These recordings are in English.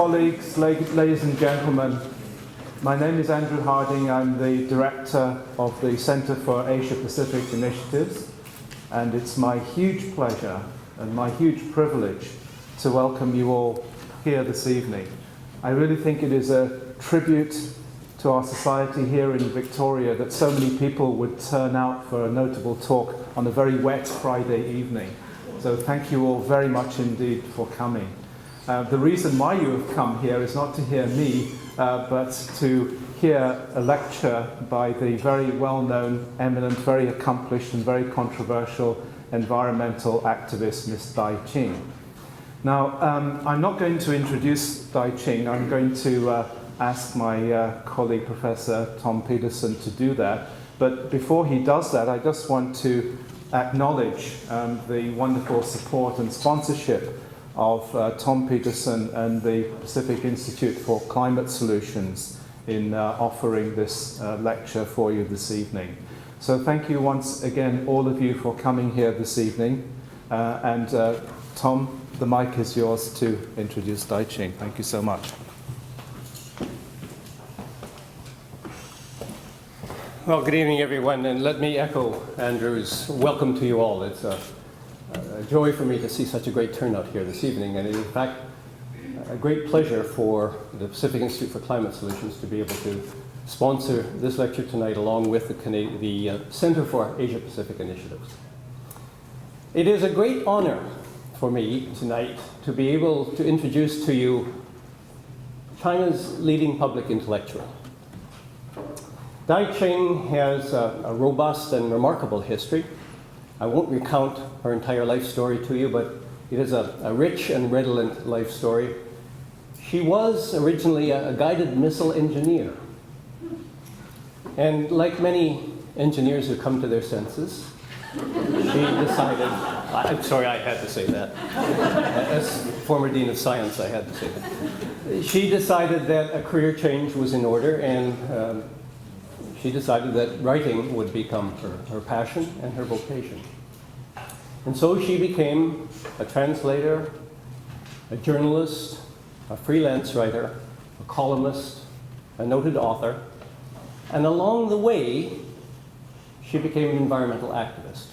colleagues, ladies and gentlemen, my name is Andrew Harding. I'm the Director of the Center for Asia-Pacific Initiatives, and it's my huge pleasure and my huge privilege to welcome you all here this evening. I really think it is a tribute to our society here in Victoria that so many people would turn out for a notable talk on a very wet Friday evening. So thank you all very much indeed for coming. The reason why you have come here is not to hear me, but to hear a lecture by the very well-known, eminent, very accomplished and very controversial environmental activist, Ms. Dai Qing. Now, I'm not going to introduce Dai Qing. I'm going to ask my colleague, Professor Tom Peterson, to do that. But before he does that, I just want to acknowledge the wonderful support and sponsorship of Tom Peterson and the Pacific Institute for Climate Solutions in offering this lecture for you this evening. So thank you once again, all of you, for coming here this evening. Tom, the mic is yours to introduce Dai Qing. Thank you so much. Well, good evening, everyone, and let me echo Andrew's welcome to you all. It's a joy for me to see such a great turnout here this evening, and it is, in fact, a great pleasure for the Pacific Institute for Climate Solutions to be able to sponsor this lecture tonight along with the Center for Asia-Pacific Initiatives. It is a great honor for me tonight to be able to introduce to you China's leading public intellectual. Dai Qing has a robust and remarkable history. I won't recount her entire life story to you, but it is a rich and redolent life story. She was originally a guided missile engineer. And like many engineers who come to their senses, she decided, I'm sorry I had to say that. As former Dean of Science, I had to say that. She decided that a career change was in order, and she decided that writing would become her passion and her vocation. And so she became a translator, a journalist, a freelance writer, a columnist, a noted author, and along the way, she became an environmental activist.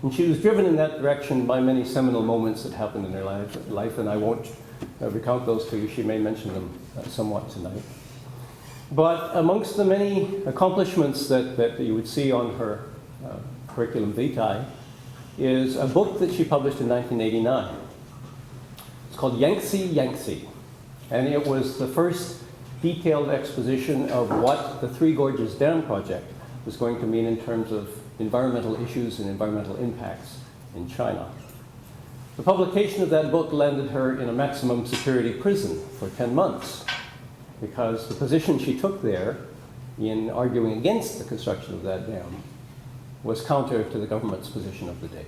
And she was driven in that direction by many seminal moments that happened in her life, and I won't recount those to you. She may mention them somewhat tonight. But amongst the many accomplishments that you would see on her curriculum vitae is a book that she published in 1989. It's called Yangtze, Yangtze. And it was the first detailed exposition of what the Three Gorges Dam project was going to mean in terms of environmental issues and environmental impacts in China. The publication of that book landed her in a maximum security prison for 10 months. Because the position she took there in arguing against the construction of that dam was counter to the government's position of the day.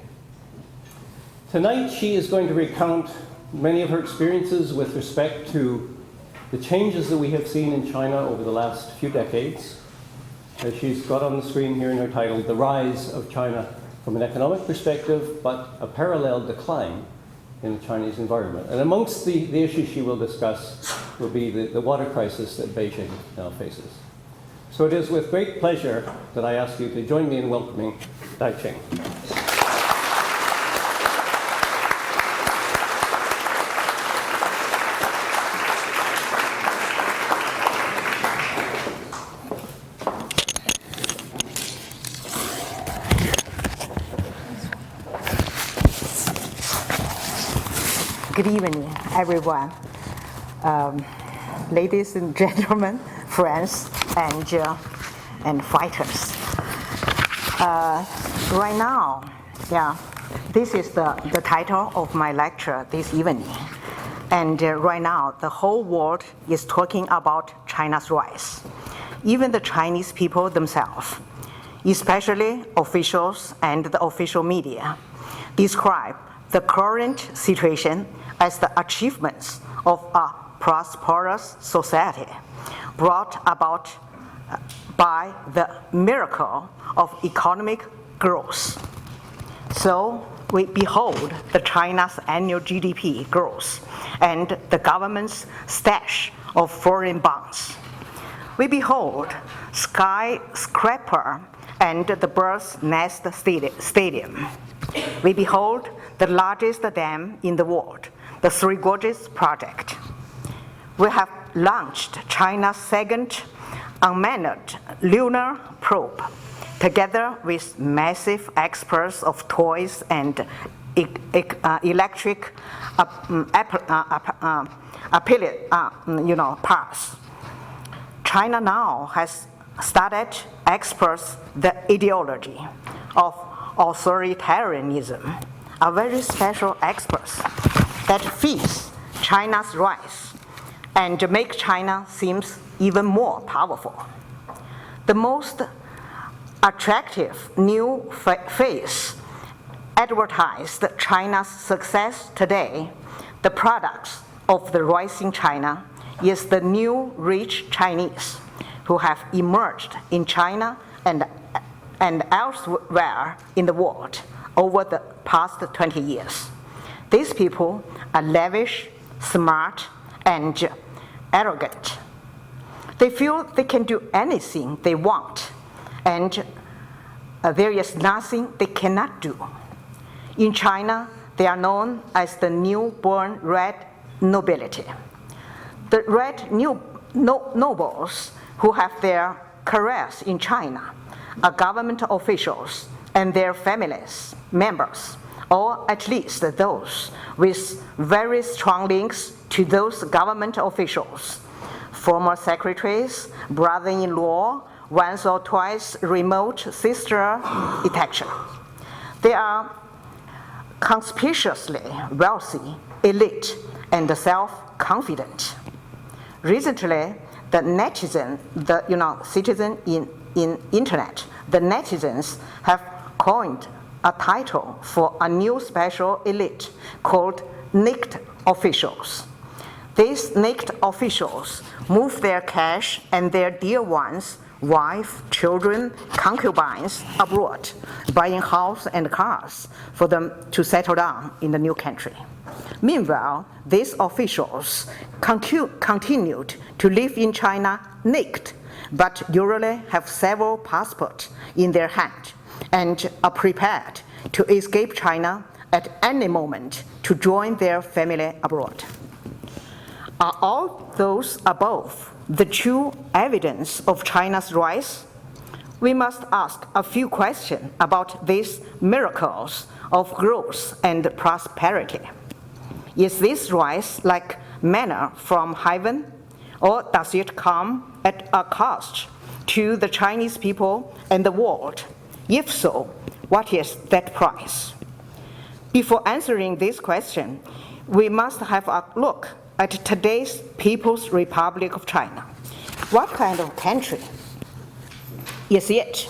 Tonight, she is going to recount many of her experiences with respect to the changes that we have seen in China over the last few decades. As she's got on the screen here in her title, The Rise of China from an Economic Perspective, but a Parallel Decline in the Chinese environment. And amongst the issues she will discuss will be the water crisis that Beijing now faces. So it is with great pleasure that I ask you to join me in welcoming Dai Qing. Good evening, everyone. Ladies and gentlemen, friends and fighters. Right now, this is the title of my lecture this evening. And right now, the whole world is talking about China's rise. Even the Chinese people themselves, especially officials and the official media, describe the current situation as the achievements of a prosperous society brought about by the miracle of economic growth. So we behold the China's annual GDP growth and the government's stash of foreign bonds. We behold skyscraper and the bird's nest stadium. We behold the largest dam in the world, the Three Gorges project. We have launched China's second unmanned lunar probe, together with massive exports of toys and electric parts. China now has started exports the ideology of authoritarianism, a very special export that feeds China's rise and make China seems even more powerful. The most attractive new face advertised China's success today, the products of the rising China, is the new rich Chinese who have emerged in China and elsewhere in the world over the past 20 years. These people are lavish, smart, and arrogant. They feel they can do anything they want, and there is nothing they cannot do. In China, they are known as the newborn red nobility. The red nobles who have their careers in China are government officials and their families, members, or at least those with very strong links to those government officials, former secretaries, brother-in-law, once or twice remote sister, etc. They are conspicuously wealthy, elite, and self-confident. Recently, the netizen, citizen in internet, the netizens have coined a title for a new special elite called naked officials. These naked officials move their cash and their dear ones, wife, children, concubines abroad, buying houses and cars for them to settle down in the new country. Meanwhile, these officials continued to live in China naked, but usually have several passports in their hand and are prepared to escape China at any moment to join their family abroad. Are all those above the true evidence of China's rise? We must ask a few questions about these miracles of growth and prosperity. Is this rise like manna from heaven, or does it come at a cost to the Chinese people and the world? If so, what is that price? Before answering this question, we must have a look at today's People's Republic of China. What kind of country is it?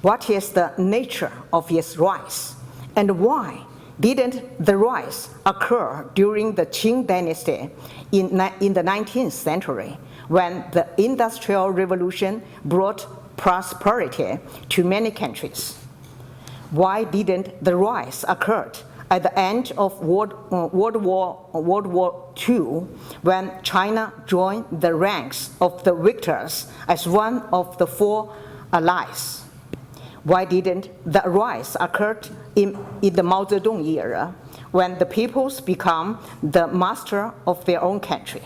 What is the nature of its rise? And why didn't the rise occur during the Qing dynasty in the 19th century, when the Industrial Revolution brought prosperity to many countries? Why didn't the rise occur at the end of World War II, when China joined the ranks of the victors as one of the four allies? Why didn't the rise occur in the Mao Zedong era, when the peoples become the master of their own country?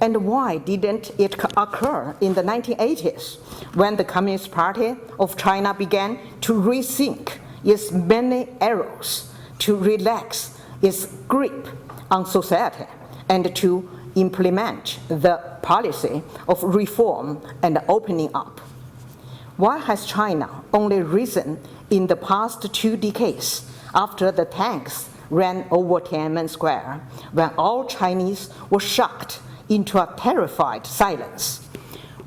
And why didn't it occur in the 1980s, when the Communist Party of China began to rethink its many errors, to relax its grip on society, and to implement the policy of reform and opening up? Why has China only risen in the past 2 decades after the tanks ran over Tiananmen Square, when all Chinese were shocked into a terrified silence?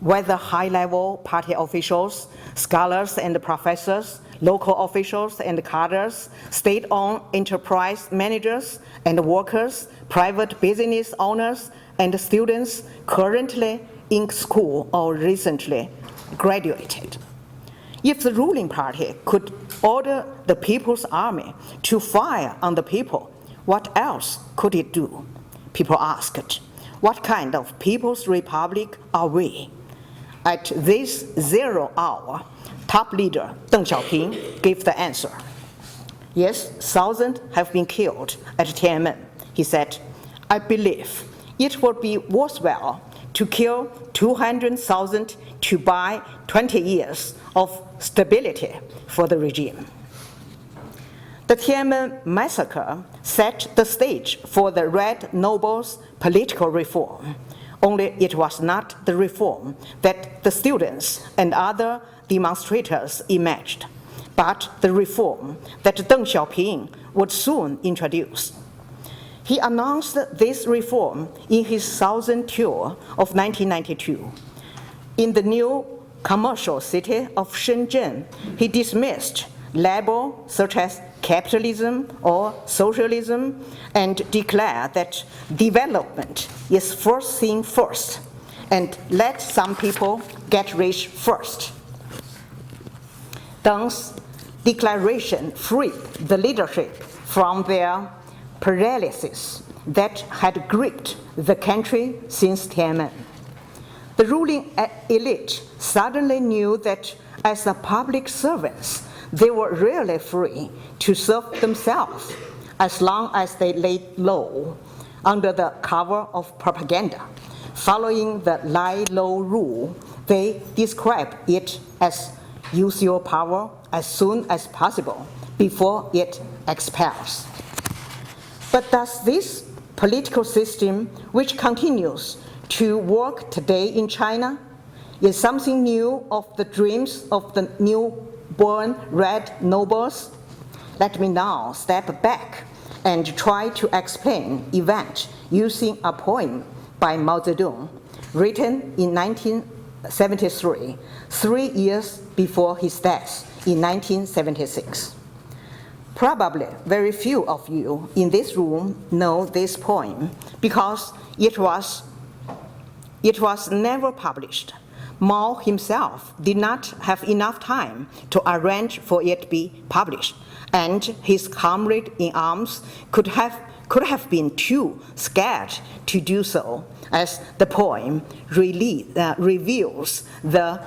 Whether high-level party officials, scholars and professors, local officials and cadres, state-owned enterprise managers and workers, private business owners and students currently in school or recently graduated. If the ruling party could order the People's Army to fire on the people, what else could it do? People asked, what kind of People's Republic are we? At this 0 hour, top leader Deng Xiaoping gave the answer. Yes, thousands have been killed at Tiananmen. He said, I believe it would be worthwhile to kill 200,000 to buy 20 years of stability for the regime. The Tiananmen massacre set the stage for the Red Nobles' political reform, only it was not the reform that the students and other demonstrators imagined, but the reform that Deng Xiaoping would soon introduce. He announced this reform in his Southern tour of 1992. In the new commercial city of Shenzhen, he dismissed labels such as capitalism or socialism and declared that development is first thing first and let some people get rich first. Deng's declaration freed the leadership from their paralysis that had gripped the country since Tiananmen. The ruling elite suddenly knew that as the public servants, they were really free to serve themselves as long as they laid low under the cover of propaganda. Following the lie low rule, they describe it as use your power as soon as possible before it expires. But does this political system, which continues to work today in China, is something new of the dreams of the newborn Red Nobles? Let me now step back and try to explain events using a poem by Mao Zedong, written in 1973, 3 years before his death in 1976. Probably very few of you in this room know this poem because it was never published. Mao himself did not have enough time to arrange for it to be published, and his comrade in arms could have been too scared to do so, as the poem reveals the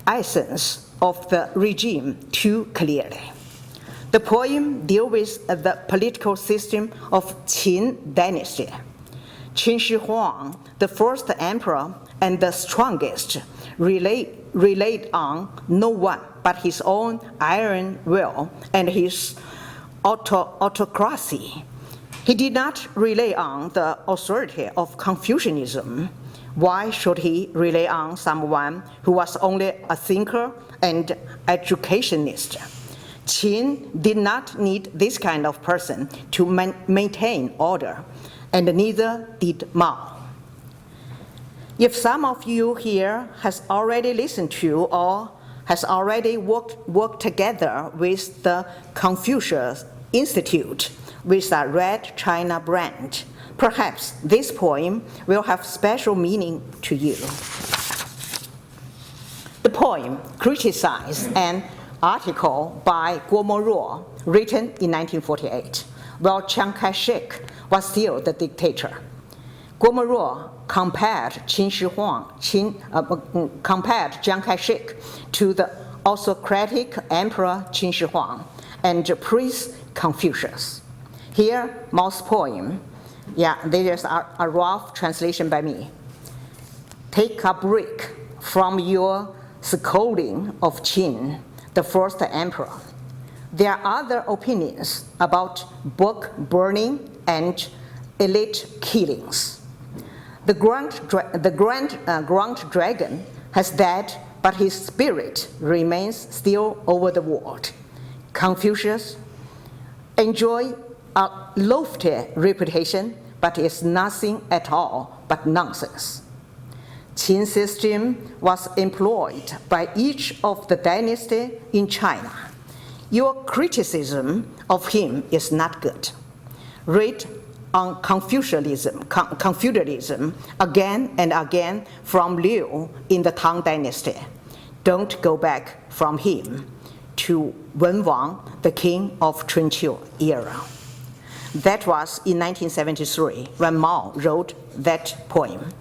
essence of the regime too clearly. The poem deals with the political system of Qin dynasty. Qin Shi Huang, the first emperor and the strongest, relied on no one but his own iron will and his autocracy. He did not rely on the authority of Confucianism. Why should he rely on someone who was only a thinker and educationist? Qin did not need this kind of person to maintain order, and neither did Mao. If some of you here has already listened to or has already worked together with the Confucius Institute with a Red China brand, perhaps this poem will have special meaning to you. The poem criticized an article by Guo Moruo written in 1948, while Chiang Kai-shek was still the dictator. Guo Moruo compared compared Chiang Kai-shek to the autocratic emperor Qin Shi Huang and praised Confucius. Here, Mao's poem. There is a rough translation by me. Take a break from your scolding of Qin, the first emperor. There are other opinions about book burning and elite killings. The Grand Dragon has died, but his spirit remains still over the world. Confucius enjoys a lofty reputation, but is nothing at all but nonsense. Qin system was employed by each of the dynasties in China. Your criticism of him is not good. Read on Confucianism again and again from Liu in the Tang Dynasty. don't go back from him to Wen Wang, the king of Chunqiu era. That was in 1973 when Mao wrote that poem.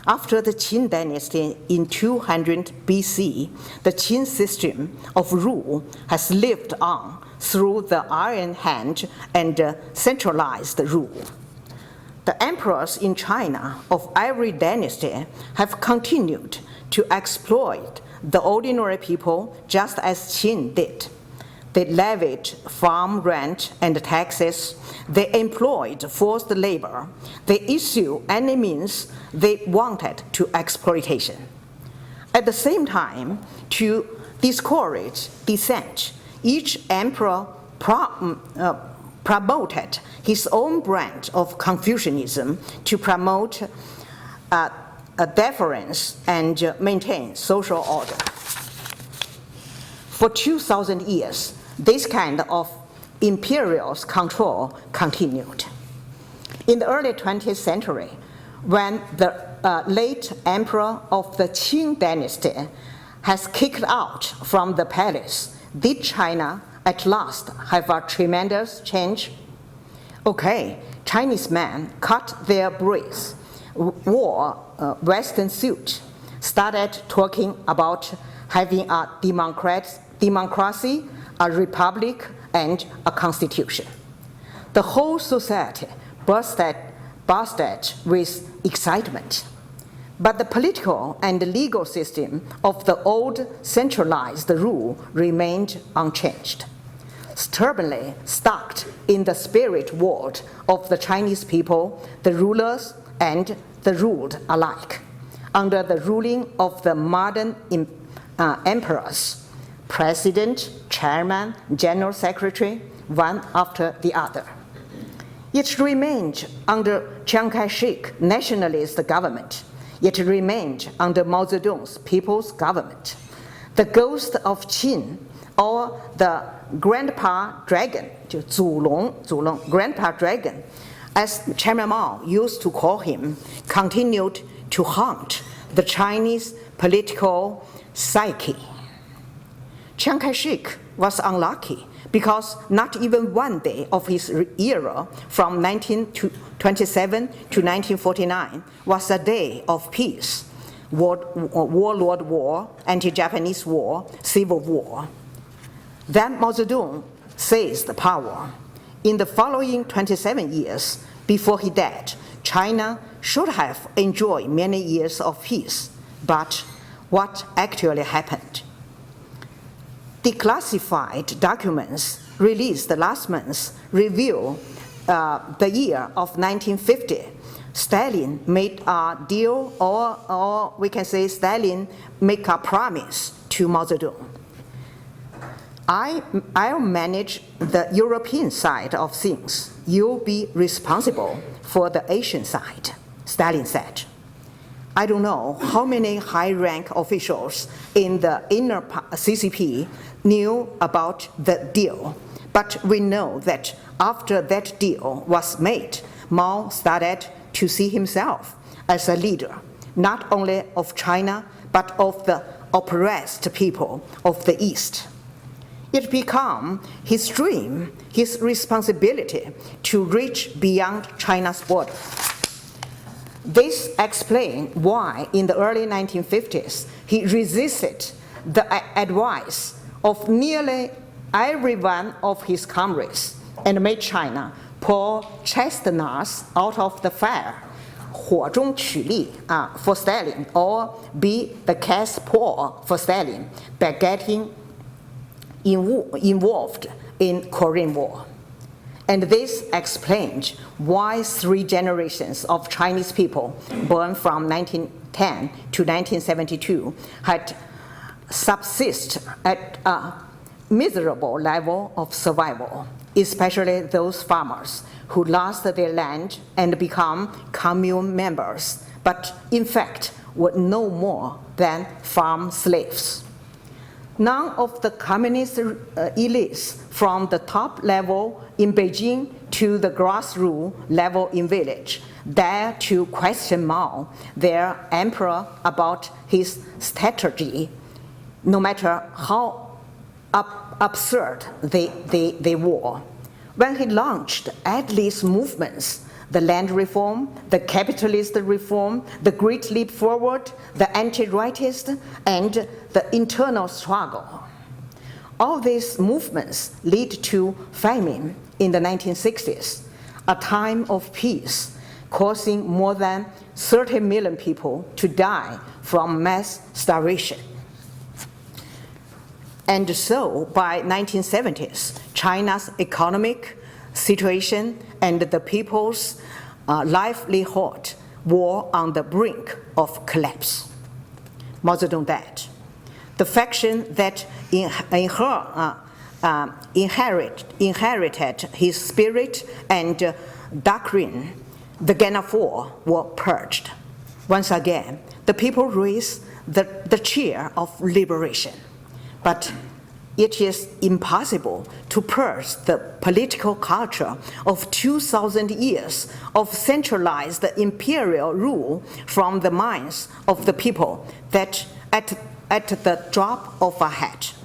After the Qin dynasty in 200 BC, the Qin system of rule has lived on through the iron hand and centralized rule. The emperors in China of every dynasty have continued to exploit the ordinary people just as Qin did. They levied farm rent and taxes. They employed forced labor. They issued any means they wanted to exploitation. At the same time, to discourage dissent, each emperor promoted his own brand of Confucianism to promote a deference and maintain social order. For 2,000 years, this kind of imperial control continued. In the early 20th century, when the late emperor of the Qing dynasty has kicked out from the palace, did China at last have a tremendous change? Okay, Chinese men cut their breath, wore Western suit, started talking about having a democracy, a republic, and a constitution. The whole society bursted with excitement. But the political and legal system of the old centralized rule remained unchanged, stubbornly stuck in the spirit world of the Chinese people, the rulers and the ruled alike, under the ruling of the modern emperors, president, chairman, general secretary, one after the other. It remained under Chiang Kai-shek nationalist government. It remained under Mao Zedong's people's government. The ghost of Qin, or the grandpa dragon, 就祖龙, grandpa dragon, as Chairman Mao used to call him, continued to haunt the Chinese political psyche. Chiang Kai-shek was unlucky because not even one day of his era from 1927 to 1949 was a day of peace. Warlord war, anti-Japanese war, civil war. Then Mao Zedong seized the power. In the following 27 years before he died, China should have enjoyed many years of peace. But what actually happened? Declassified documents released last month reveal the year of 1950. Stalin made a deal, or we can say Stalin made a promise to Mao Zedong. I'll manage the European side of things. You'll be responsible for the Asian side, Stalin said. I don't know how many high-rank officials in the inner CCP knew about the deal, but we know that after that deal was made, Mao started to see himself as a leader, not only of China, but of the oppressed people of the East. It became his dream, his responsibility to reach beyond China's border. This explains why in the early 1950s he resisted the advice of nearly every one of his comrades and made China pull chestnuts out of the fire, 火中取栗 for Stalin, or be the cat's paw for Stalin by getting involved in Korean War. And this explains why 3 generations of Chinese people born from 1910 to 1972 had subsisted at a miserable level of survival, especially those farmers who lost their land and become commune members, but in fact were no more than farm slaves. None of the communist elites from the top level in Beijing to the grassroots level in village dare to question Mao, their emperor, about his strategy no matter how absurd they were. When he launched at least movements, the land reform, the capitalist reform, the Great Leap Forward, the anti-rightist, and the internal struggle. All these movements lead to famine in the 1960s, a time of peace, causing more than 30 million people to die from mass starvation. And so, by 1970s, China's economic situation and the people's livelihood were on the brink of collapse. Mao Zedong died. The faction that inherited his spirit and doctrine, the Gang of Four, were purged. Once again, the people raised the cheer of liberation. But it is impossible to purge the political culture of 2,000 years of centralized imperial rule from the minds of the people that at the drop of a hat.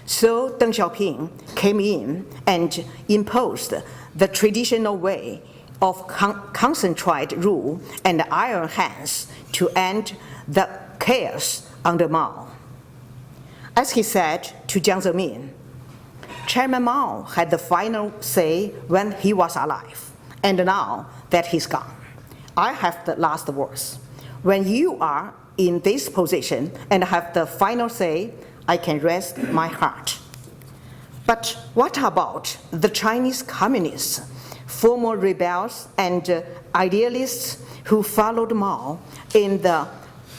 So Deng Xiaoping came in and imposed the traditional way of concentrated rule and iron hands to end the chaos under Mao. As he said to Jiang Zemin, Chairman Mao had the final say when he was alive, and now that he's gone, I have the last words. When you are in this position and have the final say, I can rest my heart. But what about the Chinese communists, former rebels and idealists who followed Mao in the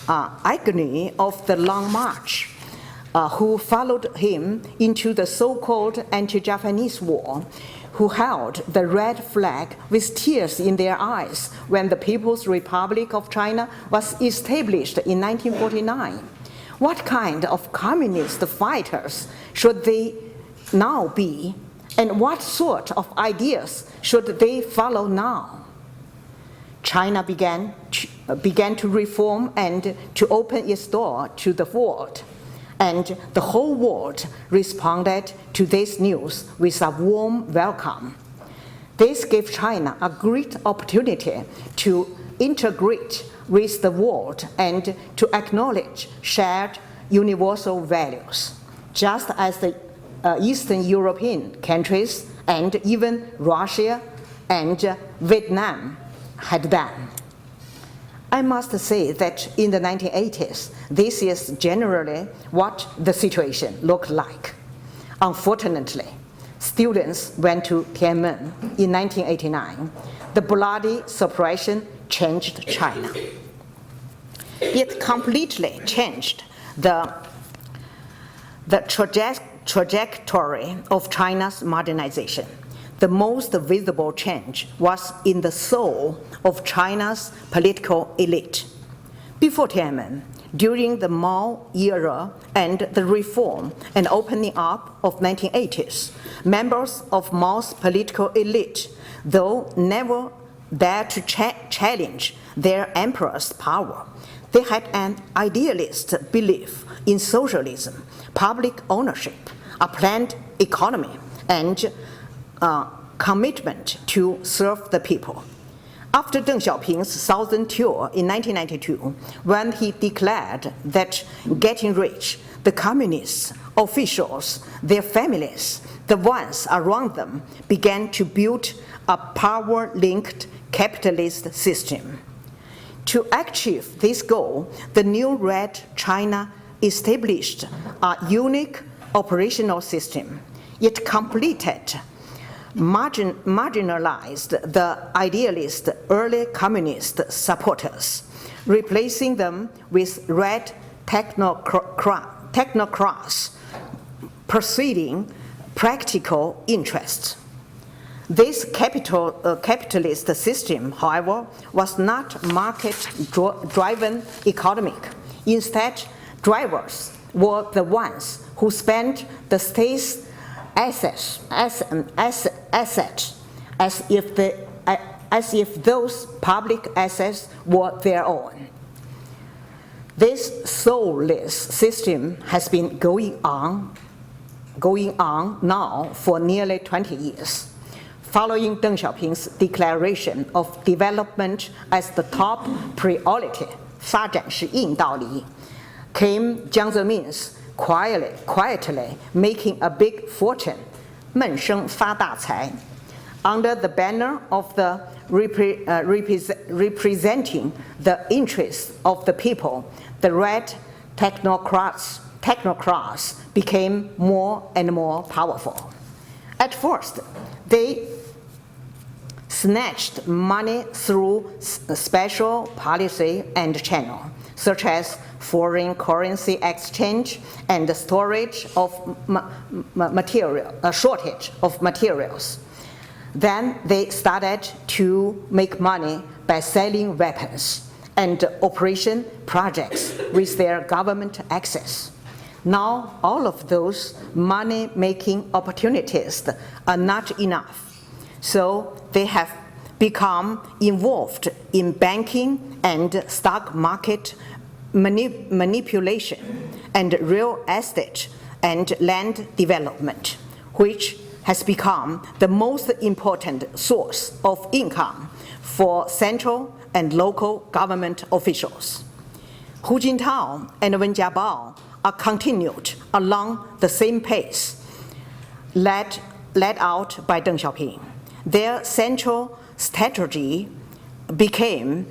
agony of the Long March, who followed him into the so-called anti-Japanese war, who held the red flag with tears in their eyes when the People's Republic of China was established in 1949. What kind of communist fighters should they now be, and what sort of ideas should they follow now? China began to reform and to open its door to the world. And the whole world responded to this news with a warm welcome. This gave China a great opportunity to integrate with the world and to acknowledge shared universal values, just as the Eastern European countries and even Russia and Vietnam had done. I must say that in the 1980s, this is generally what the situation looked like. Unfortunately, students went to Tiananmen in 1989. The bloody suppression changed China. It completely changed the trajectory of China's modernization. The most visible change was in the soul of China's political elite. Before Tiananmen, during the Mao era and the reform and opening up of 1980s, members of Mao's political elite, though never dared to challenge their emperor's power, they had an idealist belief in socialism, public ownership, a planned economy, and commitment to serve the people. After Deng Xiaoping's Southern Tour in 1992, when he declared that getting rich, the communists, officials, their families, the ones around them, began to build a power-linked capitalist system. To achieve this goal, the new Red China established a unique operational system. It completed marginalized the idealist early communist supporters, replacing them with red technocrats pursuing practical interests. This capitalist system, however, was not market-driven economic. Instead, drivers were the ones who spent the state's assets as if those public assets were their own. This soulless system has been going on now for nearly 20 years. Following Deng Xiaoping's declaration of development as the top priority, 发展是硬道理, came Jiang Zemin's quietly making a big fortune, 闷声发大财, under the banner of the representing the interests of the people. The red technocrats became more and more powerful. At first, they snatched money through special policy and channel, such as foreign currency exchange and the shortage of materials. Then they started to make money by selling weapons and operation projects with their government access. Now, all of those money-making opportunities are not enough. So they have become involved in banking and stock market manipulation and real estate and land development, which has become the most important source of income for central and local government officials. Hu Jintao and Wen Jiabao are continued along the same pace led out by Deng Xiaoping. Their central strategy became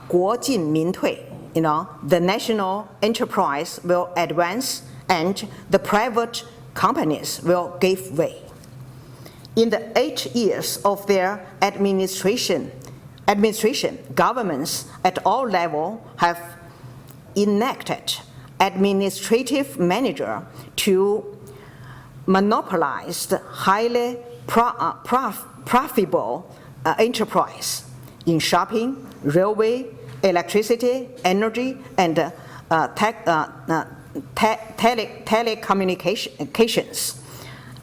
国进民退, the national enterprise will advance and the private companies will give way. In the 8 years of their administration, governments at all levels have enacted administrative measures to monopolize the highly profitable enterprise in shopping, railway, electricity, energy, and telecommunications,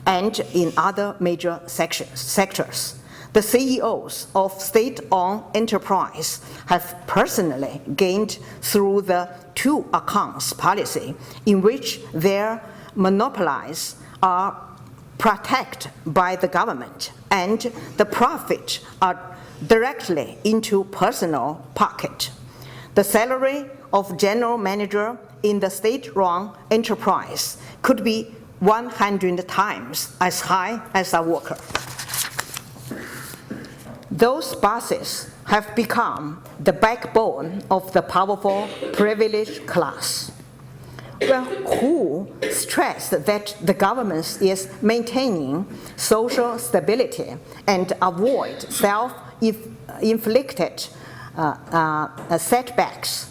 and in other major sectors. The CEOs of state-owned enterprise have personally gained through the two accounts policy, in which their monopolies are protected by the government and the profits are directly into personal pocket. The salary of general manager in the state-run enterprise could be 100 times as high as a worker. Those bosses have become the backbone of the powerful privileged class. Well, who stressed that the government is maintaining social stability and avoid self-inflicted setbacks?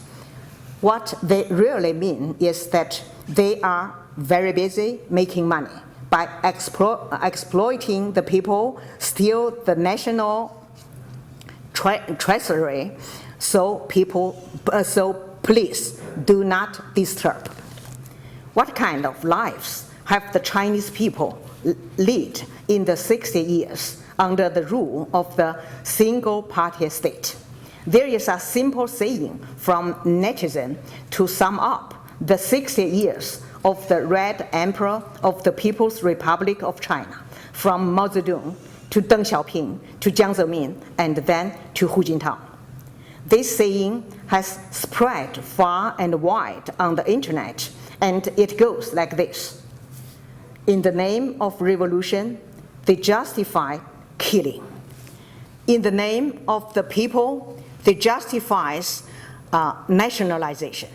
What they really mean is that they are very busy making money by exploiting the people, steal the national treasury, so please do not disturb. What kind of lives have the Chinese people led in the 60 years under the rule of the single-party state? There is a simple saying from netizen to sum up the 60 years of the Red Emperor of the People's Republic of China, from Mao Zedong to Deng Xiaoping to Jiang Zemin and then to Hu Jintao. This saying has spread far and wide on the internet, and it goes like this. In the name of revolution, they justify killing. In the name of the people, they justify nationalization.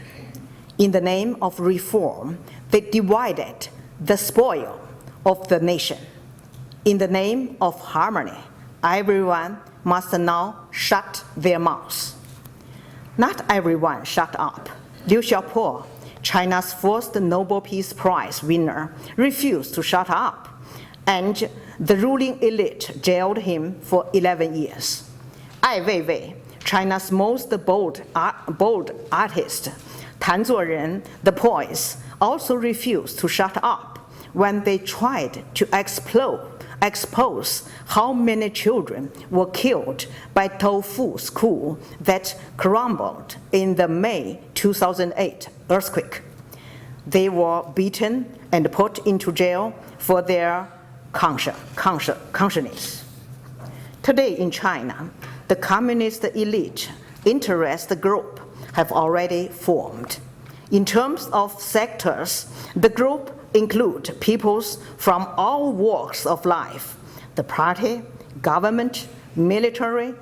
In the name of reform, they divided the spoil of the nation. In the name of harmony, everyone must now shut their mouths. Not everyone shut up. Liu Xiaopo, China's first Nobel Peace Prize winner, refused to shut up, and the ruling elite jailed him for 11 years. Ai Weiwei, China's most bold artist, Tan Zuoren, the poets, also refused to shut up when they tried to explore expose how many children were killed by tofu school that crumbled in the May 2008 earthquake. They were beaten and put into jail for their conscience. Today in China, the communist elite interest group have already formed. In terms of sectors, the group include peoples from all walks of life: the party, government, military,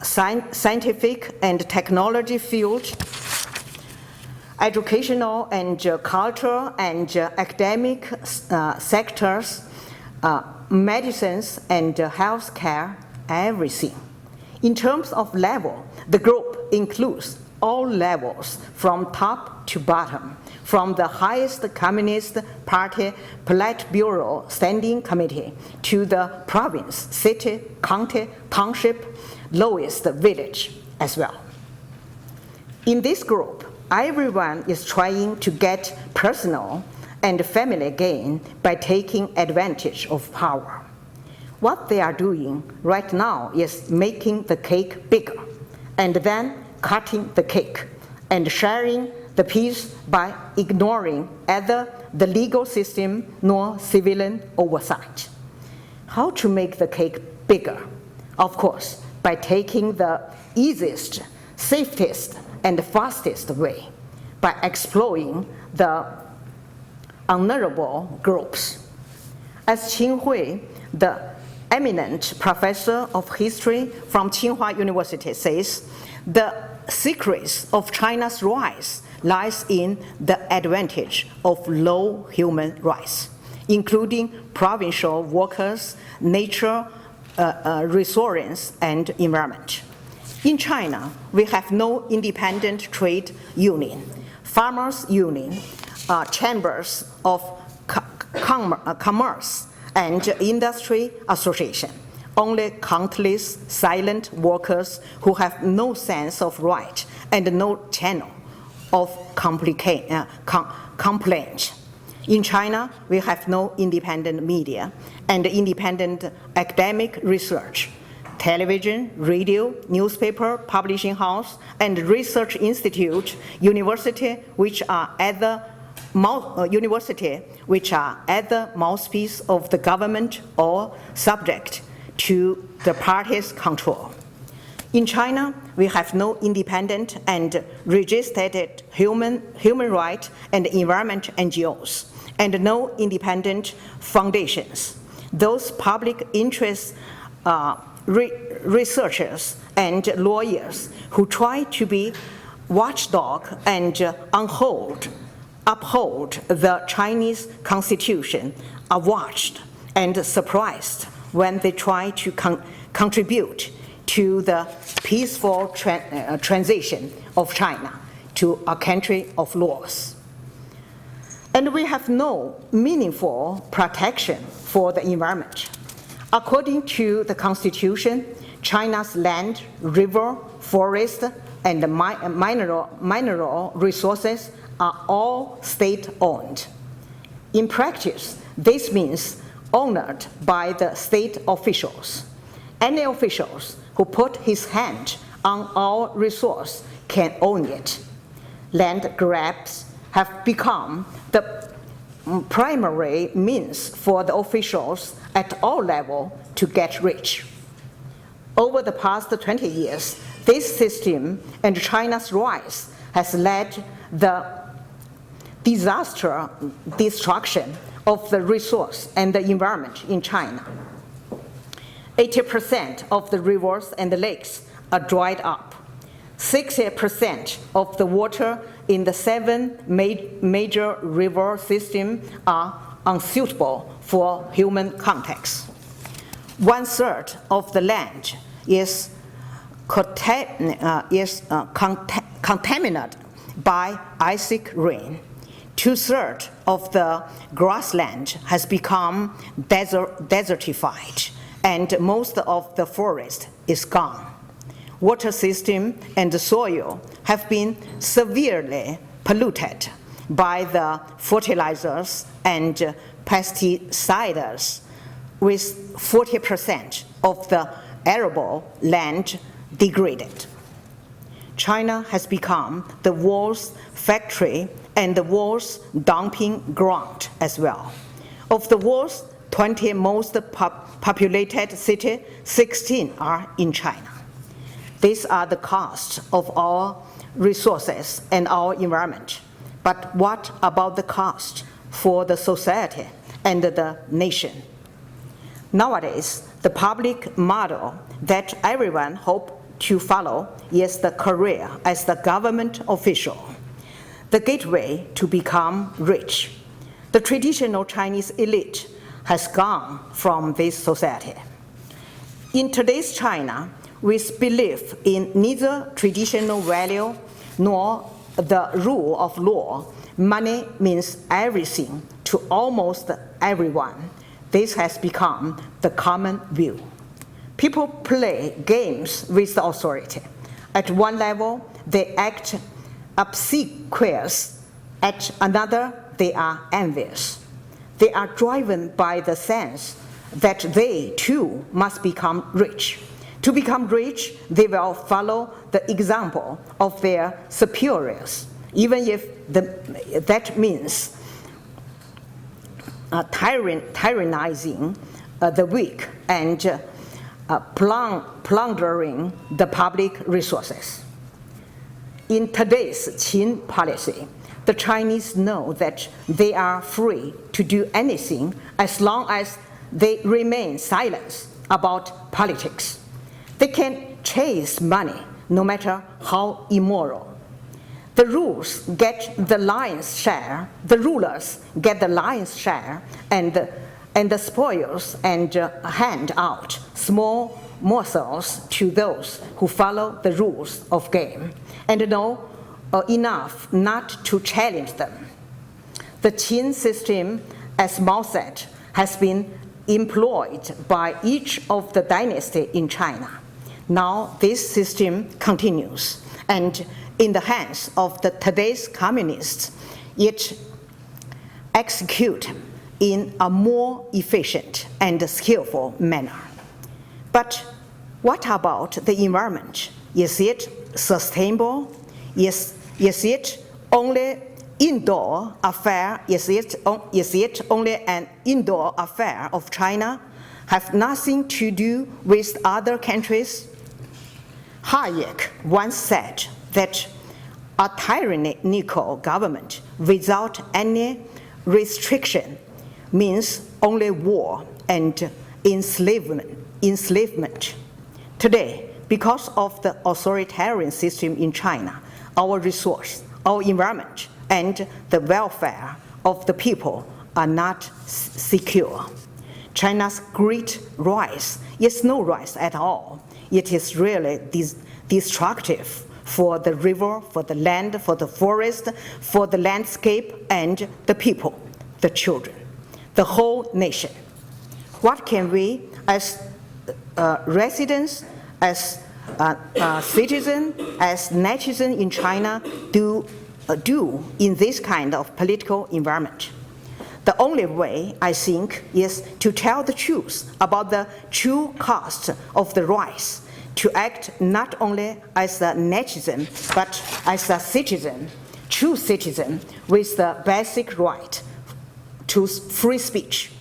scientific and technology field, educational and cultural and academic sectors, medicines and healthcare, everything. In terms of level, the group includes all levels from top to bottom, from the highest Communist Party Politburo Standing Committee to the province, city, county, township, lowest village as well. In this group, everyone is trying to get personal and family gain by taking advantage of power. What they are doing right now is making the cake bigger and then cutting the cake and sharing the piece by ignoring either the legal system nor civilian oversight. How to make the cake bigger? Of course, by taking the easiest, safest, and fastest way, by exploiting the honorable groups. As Qing Hui, the eminent professor of history from Tsinghua University says, the secrets of China's rise lies in the advantage of low human rights, including provincial workers, nature resources, and environment. In China, we have no independent trade union, farmers' union, chambers of commerce, and industry association. Only countless silent workers who have no sense of right and no channel of complaint. In China, we have no independent media and independent academic research. Television, radio, newspaper, publishing house, and research institute, university, which are either mouthpiece of the government or subject to the party's control. In China, we have no independent and registered human rights and environment NGOs, and no independent foundations. Those public interest researchers and lawyers who try to be watchdog and uphold the Chinese Constitution are watched and surprised when they try to contribute to the peaceful transition of China to a country of laws. And we have no meaningful protection for the environment. According to the Constitution, China's land, river, forest, and mineral resources are all state-owned. In practice, this means honored by the state officials. Any officials who put his hand on our resource can own it. Land grabs have become the primary means for the officials at all levels to get rich. Over the past 20 years, this system and China's rise has led the destruction of the resource and the environment in China. 80% of the rivers and the lakes are dried up. 60% of the water in the 7 major river systems are unsuitable for human context. 1/3 of the land is contaminated by acid rain. 2/3 of the grassland has become desertified, and most of the forest is gone. Water system and the soil have been severely polluted by the fertilizers and pesticides with 40% of the arable land degraded. China has become the world's factory and the world's dumping ground as well. Of the world's 20 most populated cities, 16 are in China. These are the costs of our resources and our environment. But what about the cost for the society and the nation? Nowadays, the public model that everyone hopes to follow is the career as the government official, the gateway to become rich. The traditional Chinese elite has gone from this society. In today's China, with belief in neither traditional value nor the rule of law, money means everything to almost everyone. This has become the common view. People play games with the authority. At one level, they act obsequious. At another, they are envious. They are driven by the sense that they too must become rich. To become rich, they will follow the example of their superiors, even if that means tyrannizing the weak and plundering the public resources. In today's Qing policy, the Chinese know that they are free to do anything as long as they remain silent about politics. They can chase money no matter how immoral. The rulers get the lion's share, and the spoils and hand out small morsels to those who follow the rules of game and know enough not to challenge them. The Qin system, as Mao said, has been employed by each of the dynasties in China. Now this system continues, and in the hands of the today's communists, it executes in a more efficient and skillful manner. But what about the environment? Is it sustainable? Is it only indoor affair? Is it only an indoor affair of China? Have nothing to do with other countries? Hayek once said that a tyrannical government without any restriction means only war and enslavement. Today, because of the authoritarian system in China, our resource, our environment, and the welfare of the people are not secure. China's great rise is no rise at all. It is really destructive for the river, for the land, for the forest, for the landscape, and the people, the children, the whole nation. What can we, as residents, as citizens, as netizens in China, do in this kind of political environment? The only way, I think, is to tell the truth about the true cost of the rise, to act not only as a netizen, but as a citizen, true citizen, with the basic right to free speech,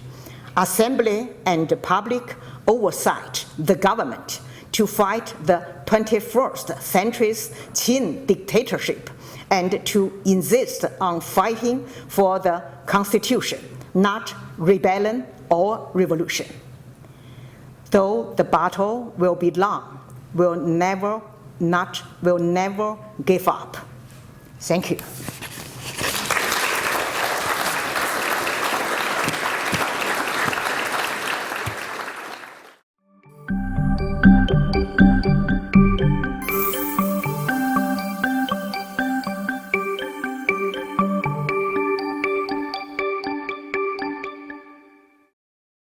assembly, and public oversight, the government, to fight the 21st century's Qin dictatorship, and to insist on fighting for the Constitution, not rebellion or revolution. Though the battle will be long, will never give up. Thank you.